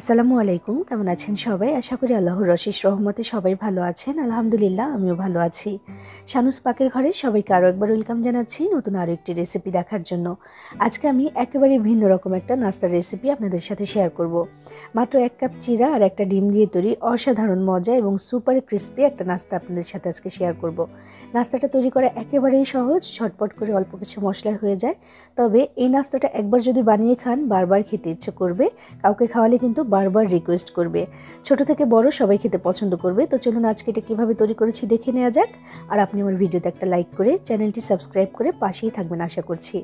আসসালামু আলাইকুম, কেমন আছেন সবাই? আশা করি আল্লাহর অশেষ রহমতে সবাই ভালো আছেন। আলহামদুলিল্লাহ, আমিও ভালো আছি। শানুস পাকের ঘরে সবাইকে আরও একবার ওয়েলকাম জানাচ্ছি নতুন আরও একটি রেসিপি দেখার জন্য। আজকে আমি একেবারে ভিন্ন রকম একটা নাস্তার রেসিপি আপনাদের সাথে শেয়ার করব। মাত্র 1 কাপ চিরা আর একটা ডিম দিয়ে তৈরি অসাধারণ মজা এবং সুপার ক্রিস্পি একটা নাস্তা আপনাদের সাথে আজকে শেয়ার করব। নাস্তাটা তৈরি করা একেবারেই সহজ, ঝটপট করে অল্প কিছু মশলায় হয়ে যায়। তবে এই নাস্তাটা একবার যদি বানিয়ে খান বারবার খেতে ইচ্ছে করবে। কাউকে খাওয়ালে কিন্তু বারবার রিকোয়েস্ট করবে। ছোট থেকে বড় সবাই খেতে পছন্দ করবে। তো চলুন আজকে এটা কীভাবে তৈরি করেছি দেখে নেওয়া যাক। আর আপনি আমার ভিডিওতে একটা লাইক করে চ্যানেলটি সাবস্ক্রাইব করে পাশেই থাকবেন আশা করছি।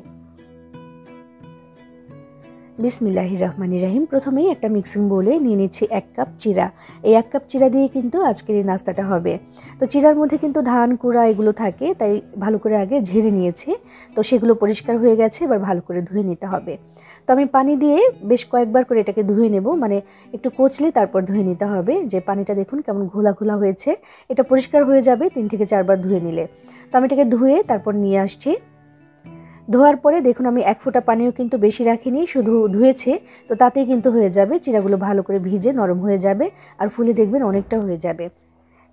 বিসমিল্লাহির রহমানির রহিম। প্রথমেই একটা মিক্সিং বোলে নিয়ে নিচ্ছি 1 কাপ চিরা। এই 1 কাপ চিরা দিয়ে কিন্তু আজকের এই নাস্তাটা হবে। তো চিরার মধ্যে কিন্তু ধান কুড়া এগুলো থাকে, তাই ভালো করে আগে ঝেড়ে নিয়েছি। তো সেগুলো পরিষ্কার হয়ে গেছে, এবার ভালো করে ধুয়ে নিতে হবে। তো আমি পানি দিয়ে বেশ কয়েকবার করে এটাকে ধুয়ে নেব, মানে একটু কচলে তারপর ধুয়ে নিতে হবে। যে পানিটা দেখুন কেমন ঘোলা ঘোলা হয়েছে, এটা পরিষ্কার হয়ে যাবে 3 থেকে 4 বার ধুয়ে নিলে। তো আমি এটাকে ধুয়ে তারপর নিয়ে আসছি। ধোয়ার পরে দেখুন আমি 1 ফোঁটা পানিও কিন্তু বেশি রাখিনি, শুধু ধুয়েছে। তো তাতেই কিন্তু হয়ে যাবে, চিরাগুলো ভালো করে ভিজে নরম হয়ে যাবে আর ফুলে দেখবেন অনেকটা হয়ে যাবে।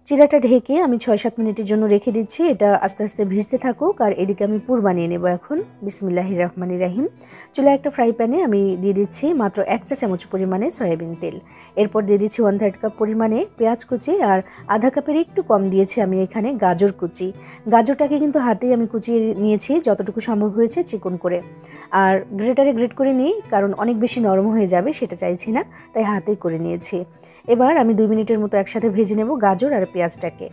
চিরাটা ঢেকে আমি 6-7 মিনিটের জন্য রেখে দিচ্ছি। এটা আস্তে আস্তে ভিজতে থাকুক। আর এদিকে আমি পুর বানিয়ে নেব এখন। বিসমিল্লাহির রহমানির রহিম। চুলায় একটা ফ্রাই প্যানে আমি দিয়ে দিচ্ছি মাত্র 1 চা চামচ পরিমাণে সয়াবিন তেল। এরপর দিয়ে দিচ্ছি 1/3 কাপ পরিমাণে পেঁয়াজ কুচি, আর আধা কাপের একটু কম দিয়েছি আমি এখানে গাজর কুচি। গাজরটাকে কিন্তু হাতেই আমি কুচিয়ে নিয়েছি, যতটুকু সম্ভব হয়েছে চিকন করে। আর গ্রেটারে গ্রেট করে নিই, কারণ অনেক বেশি নরম হয়ে যাবে সেটা চাইছি না, তাই হাতেই করে নিয়েছি। এবার আমি 2 মিনিটের মতো একসাথে ভেজে নেব গাজর আর পেঁয়াজটাকে।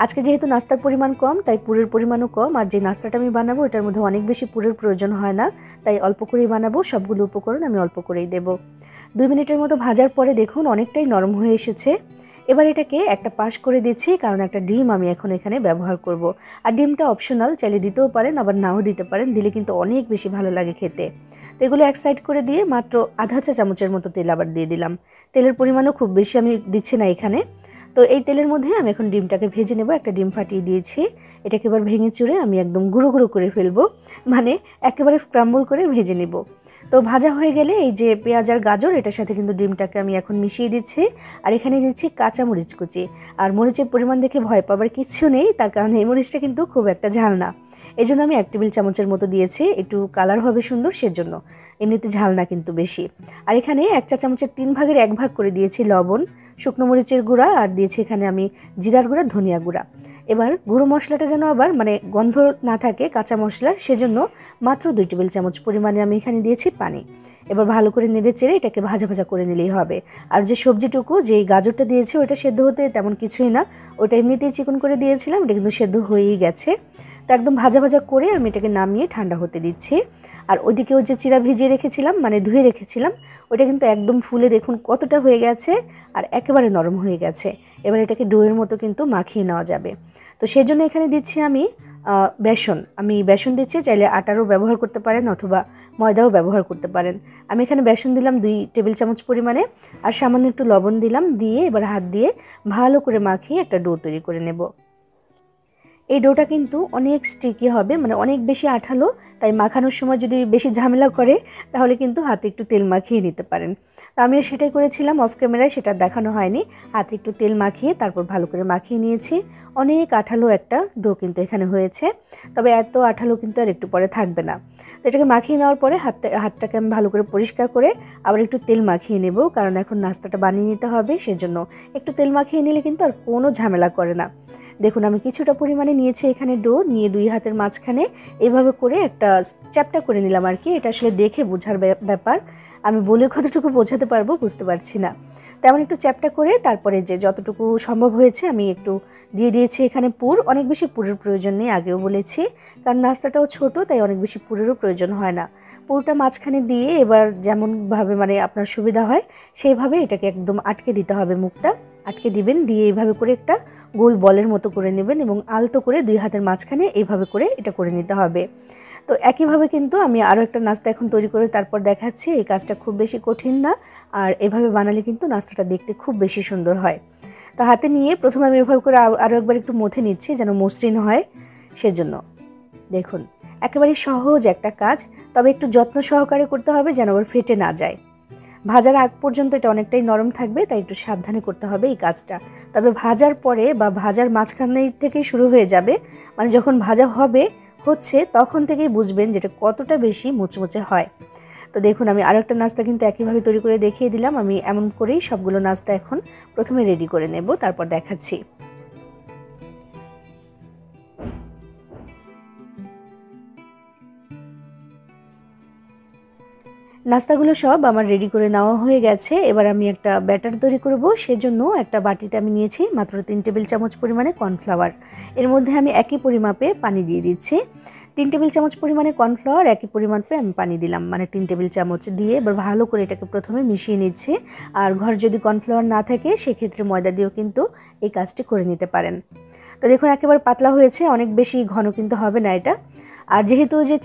আজকে যেহেতু নাস্তার পরিমাণ কম, তাই পুরের পরিমাণও কম। আর যে নাস্তাটা আমি বানাবো এটার মধ্যে অনেক বেশি পুরের প্রয়োজন হয় না, তাই অল্প করেই বানাবো। সবগুলো উপকরণ আমি অল্প করেই দেব। 2 মিনিটের মতো ভাজার পরে দেখুন অনেকটাই নরম হয়ে এসেছে। এবার এটাকে একটা পাশ করে দিচ্ছি, কারণ একটা ডিম আমি এখন এখানে ব্যবহার করব। আর ডিমটা অপশনাল, চাইলে দিতেও পারেন আবার নাও দিতে পারেন, দিলে কিন্তু অনেক বেশি ভালো লাগে খেতে। তো এগুলো এক সাইড করে দিয়ে মাত্র আধা চা চামচের মতো তেল আবার দিয়ে দিলাম। তেলের পরিমাণও খুব বেশি আমি দিচ্ছি না এখানে। তো এই তেলের মধ্যে আমি এখন ডিমটাকে ভেজে নেব। একটা ডিম ফাটিয়ে দিয়েছি, এটাকে এবার ভেঙে চুরে আমি একদম গুঁড়ো গুঁড়ো করে ফেলবো, মানে একেবারে স্ক্রাম্বল করে ভেজে নেব। তো ভাজা হয়ে গেলে এই যে পেঁয়াজ আর গাজর, এটার সাথে কিন্তু ডিমটাকে আমি এখন মিশিয়ে দিচ্ছি। আর এখানে দিচ্ছি কাঁচা মরিচ কুচি। আর মরিচের পরিমাণ দেখে ভয় পাবার কিচ্ছু নেই, তার কারণ এই মরিচটা কিন্তু খুব একটা ঝাল না। এই জন্য আমি 1 টেবিল চামচের মতো দিয়েছি, একটু কালার হবে সুন্দর সেজন্য। এমনিতে ঝাল না কিন্তু বেশি। আর এখানে 1 চা চামচের 3 ভাগের 1 ভাগ করে দিয়েছি লবণ, শুকনো মরিচের গুঁড়া, আর দিয়েছি এখানে আমি জিরার গুঁড়া, ধনিয়া গুঁড়া। এবার গুঁড়ো মশলাটা যেন আবার মানে গন্ধ না থাকে কাঁচা মশলার, সেজন্য মাত্র 2 টেবিল চামচ পরিমাণে আমি এখানে দিয়েছি পানি। এবার ভালো করে নেড়ে চেড়ে এটাকে ভাজা ভাজা করে নিলেই হবে। আর যে সবজিটুকু, যেই গাজরটা দিয়েছি ওটা সেদ্ধ হতে তেমন কিছুই না, ওটা এমনিতেই চিকন করে দিয়েছিলাম, এটা কিন্তু সেদ্ধ হয়েই গেছে। তো একদম ভাজা ভাজা করে আমি এটাকে নামিয়ে ঠান্ডা হতে দিচ্ছি। আর ওইদিকেও যে চিরা ভিজিয়ে রেখেছিলাম, মানে ধুয়ে রেখেছিলাম, ওটা কিন্তু একদম ফুলে দেখুন কতটা হয়ে গেছে আর একেবারে নরম হয়ে গেছে। এবার এটাকে ডোয়ের মতো কিন্তু মাখিয়ে নেওয়া যাবে। তো সেই জন্য এখানে দিচ্ছি আমি বেসন দিচ্ছি, চাইলে আটারও ব্যবহার করতে পারেন অথবা ময়দাও ব্যবহার করতে পারেন। আমি এখানে বেসন দিলাম 2 টেবিল চামচ পরিমাণে, আর সামান্য একটু লবণ দিলাম, দিয়ে এবার হাত দিয়ে ভালো করে মাখিয়ে একটা ডো তৈরি করে নেব। এই ডোটা কিন্তু অনেক স্টিকি হবে, মানে অনেক বেশি আঠালো, তাই মাখানোর সময় যদি বেশি ঝামেলা করে তাহলে কিন্তু হাতে একটু তেল মাখিয়ে নিতে পারেন। তো আমিও সেটাই করেছিলাম, অফ ক্যামেরায় সেটা দেখানো হয়নি। হাতে একটু তেল মাখিয়ে তারপর ভালো করে মাখিয়ে নিয়েছি। অনেক আঠালো একটা ডো কিন্তু এখানে হয়েছে, তবে এত আঠালো কিন্তু আর একটু পরে থাকবে না। তো এটাকে মাখিয়ে নেওয়ার পরে হাতটাকে আমি ভালো করে পরিষ্কার করে আবার একটু তেল মাখিয়ে নেব, কারণ এখন নাস্তাটা বানিয়ে নিতে হবে, সেজন্য একটু তেল মাখিয়ে নিলে কিন্তু আর কোনো ঝামেলা করে না। দেখুন আমি কিছুটা পরিমাণে নিয়েছি এখানে ডো, নিয়ে 2 হাতের মাঝখানে এভাবে করে একটা চ্যাপটা করে নিলাম আর কি। এটা আসলে দেখে বোঝার ব্যাপার, আমি বলে কতটুকু বোঝাতে পারবো বুঝতে পারছি না। তেমন একটু চ্যাপটা করে তারপরে যে যতটুকু সম্ভব হয়েছে আমি একটু দিয়ে দিয়েছি এখানে পুর। অনেক বেশি পুরের প্রয়োজন নেই, আগেও বলেছি, কারণ নাস্তাটাও ছোট, তাই অনেক বেশি পুরেরও প্রয়োজন হয় না। পুরটা মাঝখানে দিয়ে এবার যেমনভাবে মানে আপনার সুবিধা হয় সেইভাবে এটাকে একদম আটকে দিতে হবে, মুখটা আটকে দিবেন, দিয়ে এইভাবে করে একটা গোল বলের মতো করে নেবেন এবং আলতো করে 2 হাতের মাঝখানে এইভাবে করে এটা করে নিতে হবে। তো একইভাবে কিন্তু আমি আরও একটা নাস্তা এখন তৈরি করে তারপর দেখাচ্ছি। এই কাজটা খুব বেশি কঠিন না, আর এভাবে বানালে কিন্তু নাস্তাটা দেখতে খুব বেশি সুন্দর হয়। তো হাতে নিয়ে প্রথমে আমি এভাবে করে আরও একবার একটু মথে নিচ্ছি যেন মসৃণ হয়, সেজন্য। দেখুন একেবারে সহজ একটা কাজ, তবে একটু যত্ন সহকারে করতে হবে যেন আবার ফেটে না যায়। ভাজার আগ পর্যন্ত এটা অনেকটাই নরম থাকবে, তাই একটু সাবধানে করতে হবে এই কাজটা। তবে ভাজার পরে বা ভাজার মাঝখানে থেকেই শুরু হয়ে যাবে, মানে যখন ভাজা হচ্ছে তখন থেকেই বুঝবেন যেটা কতটা বেশি মুচমুচে হয়। তো দেখুন আমি আরও একটা নাস্তা কিন্তু একইভাবে তৈরি করে দেখিয়ে দিলাম। আমি এমন করেই সবগুলো নাস্তা এখন প্রথমে রেডি করে নেব, তারপর দেখাচ্ছি। নাস্তাগুলো সব আমার রেডি করে নেওয়া হয়ে গেছে। এবার আমি একটা ব্যাটার তৈরি করব। সেজন্য একটা বাটিতে আমি নিয়েছি মাত্র 3 টেবিল চামচ পরিমাণে কর্নফ্লাওয়ার। এর মধ্যে আমি একই পরিমাপে পানি দিয়ে দিচ্ছি। 3 টেবিল চামচ পরিমাণে কর্নফ্লাওয়ার, একই পরিমাপে আমি পানি দিলাম, মানে 3 টেবিল চামচ দিয়ে এবার ভালো করে এটাকে প্রথমে মিশিয়ে নিচ্ছি। আর ঘরে যদি কর্নফ্লাওয়ার না থাকে সেক্ষেত্রে ময়দা দিয়েও কিন্তু এই কাজটি করে নিতে পারেন। তো দেখুন একেবারে পাতলা হয়েছে, অনেক বেশি ঘন কিন্তু হবে না এটা। আর যেহেতু যে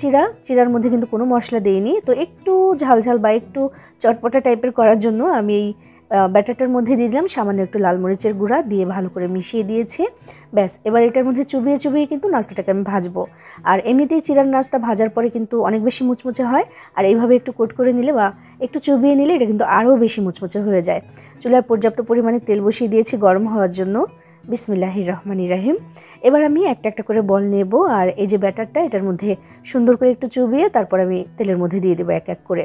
চিরার মধ্যে কিন্তু কোনো মশলা দেইনি, তো একটু ঝালঝাল বা একটু চটপটা টাইপের করার জন্য আমি এই ব্যাটারটার মধ্যে দিয়ে দিলাম সামান্য একটু লাল মরিচের গুঁড়া, দিয়ে ভালো করে মিশিয়ে দিয়েছি। ব্যাস, এবার এটার মধ্যে চুবিয়ে চুবিয়ে কিন্তু নাস্তাটাকে আমি ভাজবো। আর এমনিতেই চিরার নাস্তা ভাজার পরে কিন্তু অনেক বেশি মুচমুচে হয়, আর এইভাবে একটু কোট করে নিলে বা একটু চুবিয়ে নিলে এটা কিন্তু আরও বেশি মুচমুচে হয়ে যায়। চুলায় পর্যাপ্ত পরিমাণে তেল বসিয়ে দিয়েছি গরম হওয়ার জন্য। বিসমিল্লাহির রহমানির রহিম। এবার আমি একটা একটা করে বল নেব, আর এই যে ব্যাটারটা এটার মধ্যে সুন্দর করে একটু চুবিয়ে তারপর আমি তেলের মধ্যে দিয়ে দেবো এক এক করে।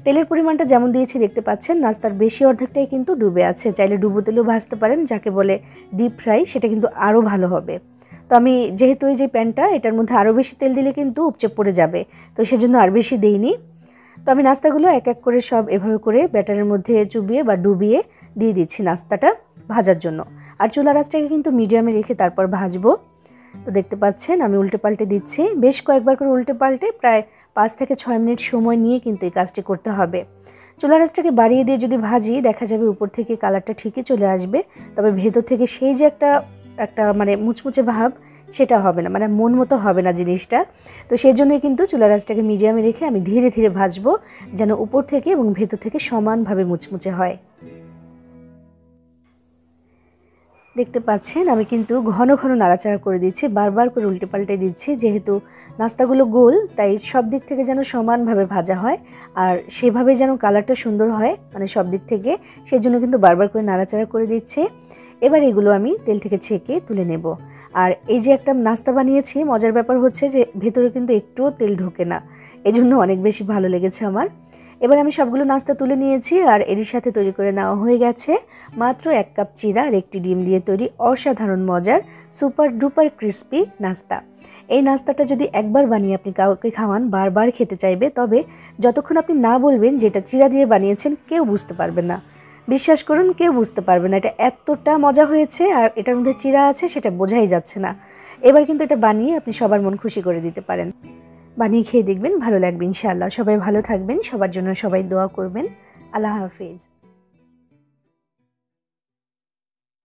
তেলের পরিমাণটা যেমন দিয়েছি দেখতে পাচ্ছেন, নাস্তার বেশি অর্ধেকটাই কিন্তু ডুবে আছে। চাইলে ডুবো তেলেও ভাজতে পারেন, যাকে বলে ডিপ ফ্রাই, সেটা কিন্তু আরও ভালো হবে। তো আমি যেহেতু এই যে প্যানটা, এটার মধ্যে আরও বেশি তেল দিলে কিন্তু উপচে পড়ে যাবে, তো সেজন্য আর বেশি দেইনি। তো আমি নাস্তাগুলো এক এক করে সব এভাবে করে ব্যাটারের মধ্যে চুবিয়ে বা ডুবিয়ে দিয়ে দিচ্ছি নাস্তাটা ভাজার জন্য। আর চুলার আঁচটাকে কিন্তু মিডিয়ামে রেখে তারপর ভাজবো। তো দেখতে পাচ্ছেন আমি উল্টে পাল্টে দিচ্ছি, বেশ কয়েকবার করে উল্টে পাল্টে প্রায় 5 থেকে 6 মিনিট সময় নিয়ে কিন্তু এই কাজটি করতে হবে। চুলার আঁচটাকে বাড়িয়ে দিয়ে যদি ভাজি, দেখা যাবে উপর থেকে কালারটা ঠিকই চলে আসবে, তবে ভেতর থেকে সেই যে একটা মানে মুচমুচে ভাব, সেটা হবে না, মানে মন মতো হবে না জিনিসটা। তো সেই জন্যই কিন্তু চুলার আঁচটাকে মিডিয়ামে রেখে আমি ধীরে ধীরে ভাজবো, যেন উপর থেকে এবং ভেতর থেকে সমানভাবে মুচমুচে হয়। দেখতে পাচ্ছেন আমি কিন্তু ঘন ঘন নাড়াচাড়া করে দিচ্ছি, বারবার করে উল্টে পাল্টে দিচ্ছি। যেহেতু নাস্তাগুলো গোল, তাই সব দিক থেকে যেন সমানভাবে ভাজা হয় আর সেভাবে যেন কালারটা সুন্দর হয়, মানে সব দিক থেকে, সেই জন্য কিন্তু বারবার করে নাড়াচাড়া করে দিচ্ছি। এবার এগুলো আমি তেল থেকে ছেঁকে তুলে নেব। আর এই যে একটা নাস্তা বানিয়েছি, মজার ব্যাপার হচ্ছে যে ভেতরে কিন্তু একটুও তেল ঢোকে না, এজন্য অনেক বেশি ভালো লেগেছে আমার। এবার আমি সবগুলো নাস্তা তুলে নিয়েছি, আর এরই সাথে তৈরি করে নেওয়া হয়ে গেছে মাত্র 1 কাপ চিরা আর একটি ডিম দিয়ে তৈরি অসাধারণ মজার সুপার ডুপার ক্রিস্পি নাস্তা। এই নাস্তাটা যদি একবার বানিয়ে আপনি কাউকে খাওয়ান, বারবার খেতে চাইবে। তবে যতক্ষণ আপনি না বলবেন যে এটা চিরা দিয়ে বানিয়েছেন, কেউ বুঝতে পারবে না। বিশ্বাস করুন, কেউ বুঝতে পারবে না এটা এতটা মজা হয়েছে, আর এটার মধ্যে চিরা আছে সেটা বোঝাই যাচ্ছে না। এবার কিন্তু এটা বানিয়ে আপনি সবার মন খুশি করে দিতে পারেন। বানিয়ে খেয়ে দেখবেন, ভালো লাগবে ইনশাআল্লাহ। সবাই ভালো থাকবেন, সবার জন্য সবাই দোয়া করবেন। আল্লাহ হাফেজ।